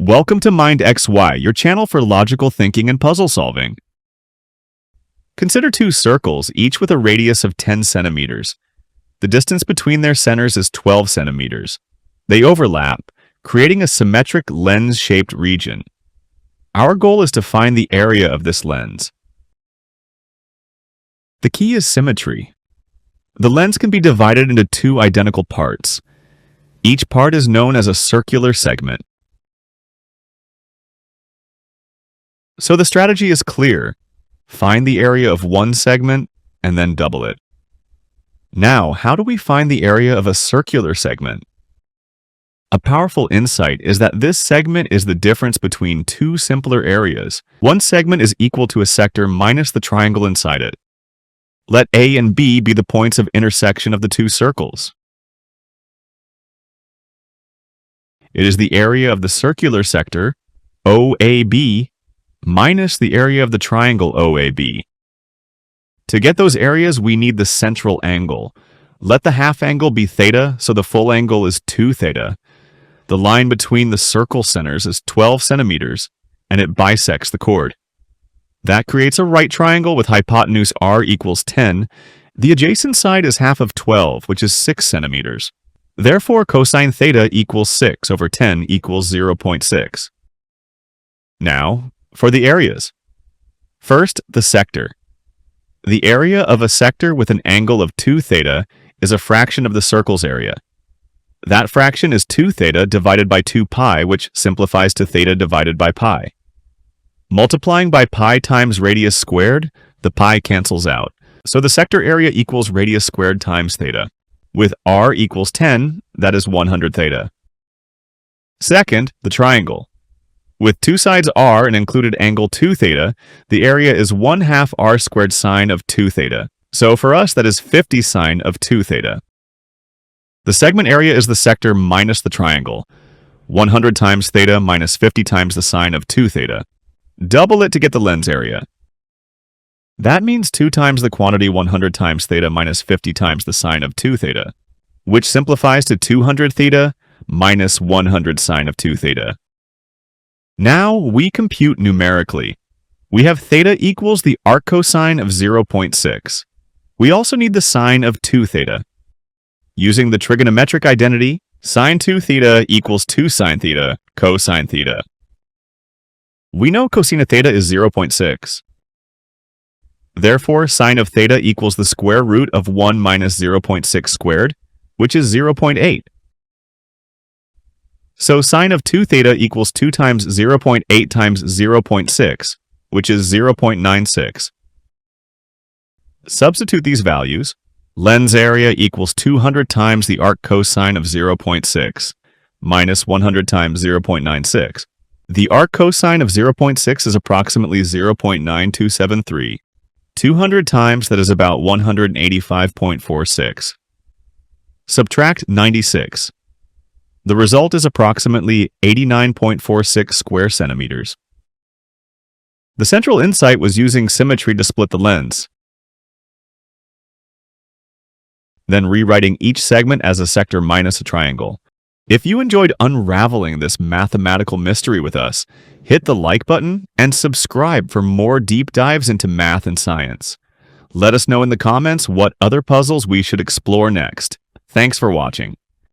Welcome to MindXY, your channel for logical thinking and puzzle solving. Consider two circles, each with a radius of 10 centimeters. The distance between their centers is 12 centimeters. They overlap, creating a symmetric lens-shaped region. Our goal is to find the area of this lens. The key is symmetry. The lens can be divided into two identical parts. Each part is known as a circular segment. So the strategy is clear. Find the area of one segment and then double it. Now, how do we find the area of a circular segment? A powerful insight is that this segment is the difference between two simpler areas. One segment is equal to a sector minus the triangle inside it. Let A and B be the points of intersection of the two circles. It is the area of the circular sector, OAB, minus the area of the triangle OAB. To get those areas, we need the central angle. Let the half angle be theta, so the full angle is 2 theta. The line between the circle centers is 12 centimeters, and it bisects the chord. That creates a right triangle with hypotenuse r equals 10. The adjacent side is half of 12, which is 6 centimeters. Therefore, cosine theta equals 6 over 10 equals 0.6. Now, for the areas. First, the sector. The area of a sector with an angle of 2 theta is a fraction of the circle's area. That fraction is 2 theta divided by 2 pi, which simplifies to theta divided by pi. Multiplying by pi times radius squared, the pi cancels out. So the sector area equals radius squared times theta. With r equals 10, that is 100 theta. Second, the triangle. With two sides r and included angle 2 theta, the area is 1/2 r squared sine of 2 theta. So for us, that is 50 sine of 2 theta. The segment area is the sector minus the triangle. 100 times theta minus 50 times the sine of 2 theta. Double it to get the lens area. That means 2 times the quantity 100 times theta minus 50 times the sine of 2 theta, which simplifies to 200 theta minus 100 sine of 2 theta. Now we compute numerically. We have theta equals the arc cosine of 0.6. We also need the sine of 2 theta. Using the trigonometric identity, sine 2 theta equals 2 sine theta cosine theta. We know cosine of theta is 0.6. Therefore, sine of theta equals the square root of 1 minus 0.6 squared, which is 0.8. So sine of 2 theta equals 2 times 0.8 times 0.6, which is 0.96. Substitute these values. Lens area equals 200 times the arc cosine of 0.6 minus 100 times 0.96. The arc cosine of 0.6 is approximately 0.9273. 200 times that is about 185.46. Subtract 96. The result is approximately 89.46 square centimeters. The central insight was using symmetry to split the lens, then rewriting each segment as a sector minus a triangle. If you enjoyed unraveling this mathematical mystery with us, hit the like button and subscribe for more deep dives into math and science. Let us know in the comments what other puzzles we should explore next. Thanks for watching.